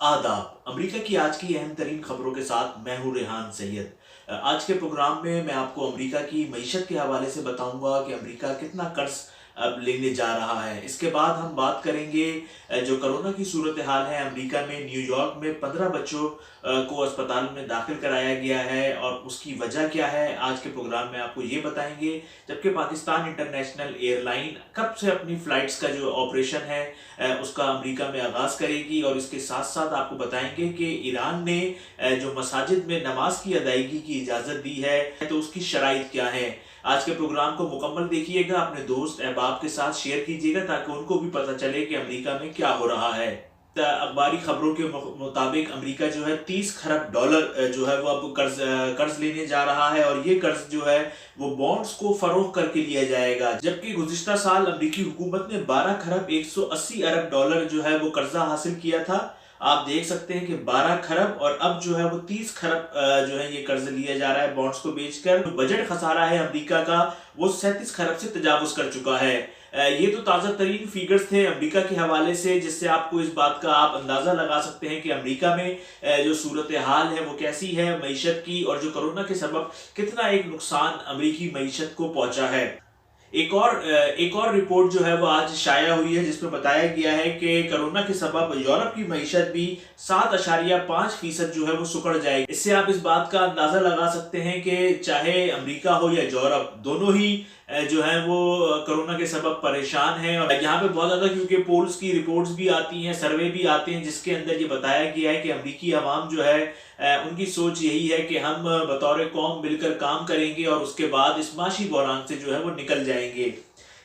आदाब। अमेरिका की आज की अहम तरीन खबरों के साथ मैं हूँ रेहान सैयद। आज के प्रोग्राम में मैं आपको अमेरिका की मईशत के हवाले से बताऊंगा कि अमेरिका कितना कर्ज अब लेने जा रहा है। इसके बाद हम बात करेंगे जो कोरोना की सूरत हाल है अमेरिका में। न्यूयॉर्क में 15 बच्चों को अस्पताल में दाखिल कराया गया है और उसकी वजह क्या है आज के प्रोग्राम में आपको ये बताएंगे। जबकि पाकिस्तान इंटरनेशनल एयरलाइन कब से अपनी फ्लाइट्स का जो ऑपरेशन है उसका अमेरिका में आगाज करेगी, और इसके साथ साथ आपको बताएंगे कि ईरान ने जो मसाजिद में नमाज की अदायगी की इजाज़त दी है तो उसकी शराइत क्या है। आज के प्रोग्राम को मुकम्मल देखिएगा, अपने दोस्त अहबाब के साथ शेयर कीजिएगा ताकि उनको भी पता चले कि अमेरिका में क्या हो रहा है। अखबारी खबरों के मुताबिक अमेरिका जो है 30 खरब डॉलर जो है वो अब कर्ज लेने जा रहा है, और ये कर्ज जो है वो बॉन्ड्स को फरोख्त करके लिया जाएगा। जबकि गुज़िश्ता साल अमेरिकी हुकूमत ने 12 खरब 180 अरब डॉलर जो है वो कर्जा हासिल किया था। आप देख सकते हैं कि 12 खरब और अब जो है वो 30 खरब जो है ये कर्ज लिया जा रहा है बॉन्ड्स को बेचकर। जो बजट खसारा है अमेरिका का वो 37 खरब से तजावुज कर चुका है। ये तो ताज़ा तरीन फिगर्स थे अमेरिका के हवाले से, जिससे आपको इस बात का आप अंदाज़ा लगा सकते हैं कि अमेरिका में जो सूरत हाल है वो कैसी है मईशत की, और जो कोरोना के सबब कितना एक नुकसान अमेरिकी मईशत को पहुंचा है। एक और रिपोर्ट जो है वो आज शाया हुई है जिसमें बताया गया है कि कोरोना के सबब यूरोप की मईशत भी 7.5% जो है वो सुकड़ जाएगी। इससे आप इस बात का अंदाजा लगा सकते हैं कि चाहे अमेरिका हो या यूरोप, दोनों ही जो है वो कोरोना के सबब परेशान हैं। और यहाँ पे बहुत ज्यादा क्योंकि पोल्स की रिपोर्ट्स भी आती हैं, सर्वे भी आते हैं, जिसके अंदर ये बताया गया है कि अमेरिकी अवाम जो है उनकी सोच यही है कि हम बतौर कौम मिलकर काम करेंगे और उसके बाद इस माशी बहरान से जो है वो निकल जाएंगे।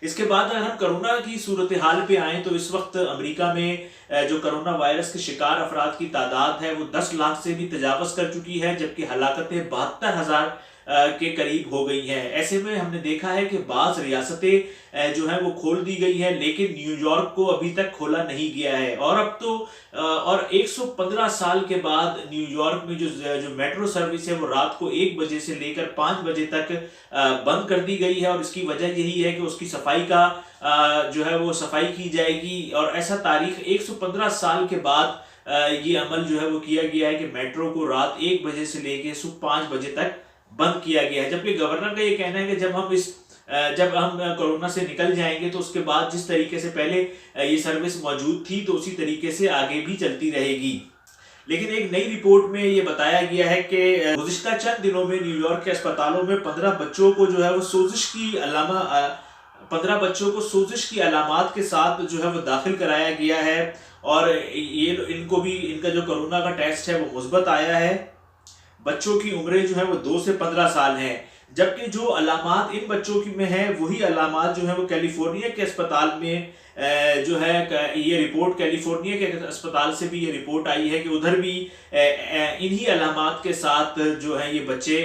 इसके बाद अगर हम कोरोना की सूरत हाल पे आए तो इस वक्त अमेरिका में जो कोरोना वायरस के शिकार अफराद की तादाद है वो 10 लाख से भी तजावज कर चुकी है, जबकि हलाकतें 72,000 के करीब हो गई हैं। ऐसे में हमने देखा है कि बाज़ रियासतें जो हैं वो खोल दी गई हैं, लेकिन न्यूयॉर्क को अभी तक खोला नहीं गया है। और अब तो और 115 साल के बाद न्यूयॉर्क में जो मेट्रो सर्विस है वो रात को 1 बजे से लेकर 5 बजे तक बंद कर दी गई है, और इसकी वजह यही है कि उसकी सफाई का जो है वो सफाई की जाएगी। और ऐसा तारीख 115 साल के बाद ये अमल जो है वो किया गया है कि मेट्रो को रात 1 बजे से लेकर सुबह 5 बजे तक बंद किया गया है। जबकि गवर्नर का ये कहना है कि जब हम कोरोना से निकल जाएंगे तो उसके बाद जिस तरीके से पहले ये सर्विस मौजूद थी तो उसी तरीके से आगे भी चलती रहेगी। लेकिन एक नई रिपोर्ट में ये बताया गया है कि गुज़िश्ता चंद दिनों में न्यूयॉर्क के अस्पतालों में 15 बच्चों को जो है वो सोजिश की अलामात के साथ जो है वो दाखिल कराया गया है, और ये इनका जो कोरोना का टेस्ट है वो मुस्बत आया है। बच्चों की उम्रें जो है वो 2 से 15 साल हैं, जबकि जो अलामात इन बच्चों की में है वही अलामात जो है वो कैलिफोर्निया के अस्पताल में जो है ये रिपोर्ट कैलिफोर्निया के अस्पताल से भी ये रिपोर्ट आई है कि उधर भी इन्हीं अलामात के साथ जो है ये बच्चे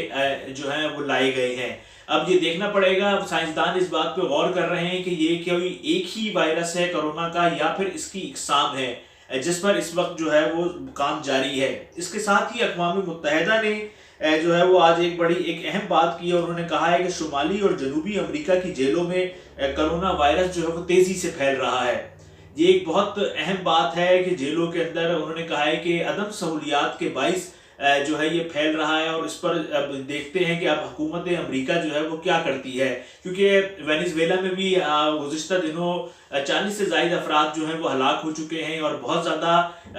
जो हैं वो लाए गए हैं। अब ये देखना पड़ेगा, साइंसदान इस बात पे गौर कर रहे हैं कि ये कोई एक ही वायरस है कोरोना का या फिर इसकी इकसाम है, जिस पर इस वक्त जो है वो काम जारी है। इसके साथ ही अक़वाम मुत्तहिदा ने जो है वो आज एक अहम बात की है। उन्होंने कहा है कि शुमाली और जनूबी अमेरिका की जेलों में कोरोना वायरस जो है वो तेजी से फैल रहा है। ये एक बहुत अहम बात है कि जेलों के अंदर उन्होंने कहा है कि अदम सहूलियात के बाइस जो है ये फैल रहा है, और इस पर अब देखते हैं कि अब हुकूमत अमेरिका जो है वो क्या करती है। क्योंकि वेनेजुएला में भी गुज़िश्ता दिनों 40 से ज़ायद अफराद जो हैं वो हलाक हो चुके हैं, और बहुत ज़्यादा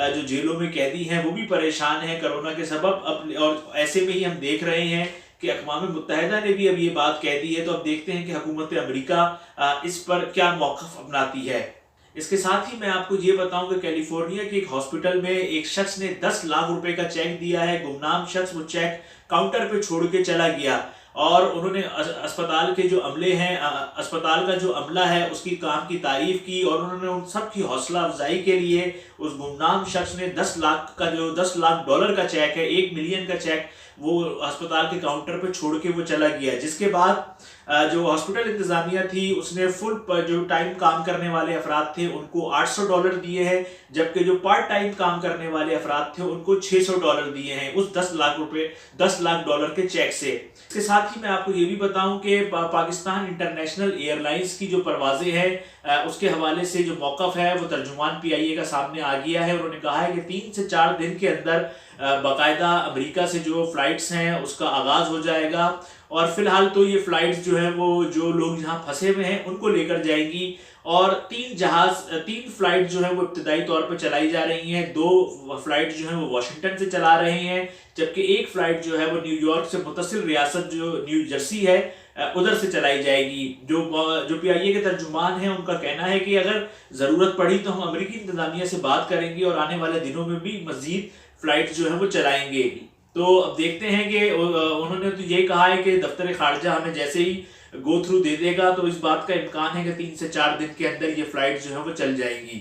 जो जेलों में कैदी हैं वो भी परेशान हैं कोरोना के सबब। अब और ऐसे में ही हम देख रहे हैं कि अक़वाम मुत्तहिदा ने भी अब ये बात कह दी है, तो अब देखते हैं कि हुकूमत अमेरिका इस पर क्या मौक़िफ़ अपनाती है। इसके साथ ही मैं आपको ये बताऊं कि कैलिफोर्निया के एक हॉस्पिटल में एक शख्स ने 10 लाख रुपए का चेक दिया है। गुमनाम शख्स वो चेक काउंटर पे छोड़ के चला गया, और उन्होंने अस्पताल के जो अमले हैं, अस्पताल का जो अमला है उसकी काम की तारीफ की, और उन्होंने उन सब की हौसला अफजाई के लिए उस गुमनाम शख्स ने 10 लाख डॉलर का चेक है, 1 मिलियन का चेक वो अस्पताल के काउंटर पे छोड़ के वो चला गया, जिसके बाद जो हॉस्पिटल इंतजामिया थी उसने फुल जो टाइम काम करने वाले अफराद थे उनको $800 दिए हैं, जबकि जो पार्ट टाइम काम करने वाले अफराद थे उनको $600 दिए हैं उस 10 लाख डॉलर के चेक से। इसके साथ ही मैं आपको ये भी बताऊं कि पाकिस्तान इंटरनेशनल एयरलाइंस की जो परवाजें हैं उसके हवाले से जो मौक़िफ़ है वो तर्जुमान PIA का सामने आ गया है। उन्होंने कहा है कि 3 से 4 दिन के अंदर बाकायदा अमेरिका से जो फ़्लाइट्स हैं उसका आगाज़ हो जाएगा, और फिलहाल तो ये फ़्लाइट्स जो है वो जो लोग यहाँ फंसे हुए हैं उनको लेकर जाएंगी, और 3 फ़्लाइट जो है वो इब्तदाई तौर पर चलाई जा रही हैं। 2 फ़्लाइट जो है वो वाशिंगटन से चला रहे हैं, जबकि 1 फ़्लाइट जो है वो न्यूयॉर्क से मुतसिल रियासत जो न्यू जर्सी है उधर से चलाई जाएगी। जो PIA के तर्जुमान हैं उनका कहना है कि अगर ज़रूरत पड़ी तो हम अमेरिकी इंतज़ामिया से बात करेंगे और आने वाले दिनों में भी मज़ीद फ़्लाइट जो है वो चलाएंगे। तो अब देखते हैं कि उन्होंने तो ये कहा है कि दफ्तर खारजा हमें जैसे ही गो थ्रू दे देगा तो इस बात का इम्कान है कि 3 से 4 दिन के अंदर ये फ़्लाइट जो है वो चल जाएंगी।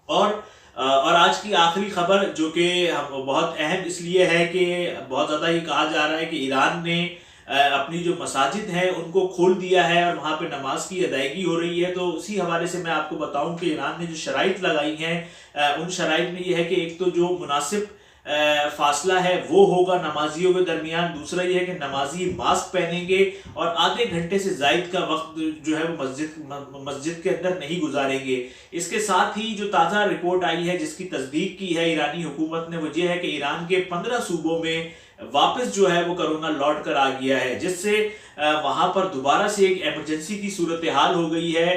और आज की आखिरी खबर जो कि बहुत अहम इसलिए है कि बहुत ज़्यादा ये कहा जा रहा है कि ईरान ने अपनी जो मसाजिद हैं उनको खोल दिया है और वहाँ पे नमाज की अदायगी हो रही है। तो उसी हवाले से मैं आपको बताऊं कि ईरान ने जो शराइत लगाई हैं उन शराइत में ये है कि एक तो जो मुनासिब फासला है वो होगा नमाजियों के दरमियान, दूसरा ये है कि नमाजी मास्क पहनेंगे और आधे घंटे से ज़ायद का वक्त जो है वो मस्जिद के अंदर नहीं गुजारेंगे। इसके साथ ही जो ताज़ा रिपोर्ट आई है जिसकी तस्दीक की है ईरानी हुकूमत ने, वो ये है कि ईरान के 15 सूबों में वापस जो है वो कोरोना लौट कर आ गया है, जिससे वहाँ पर दोबारा से एक एमरजेंसी की सूरत हाल हो गई है।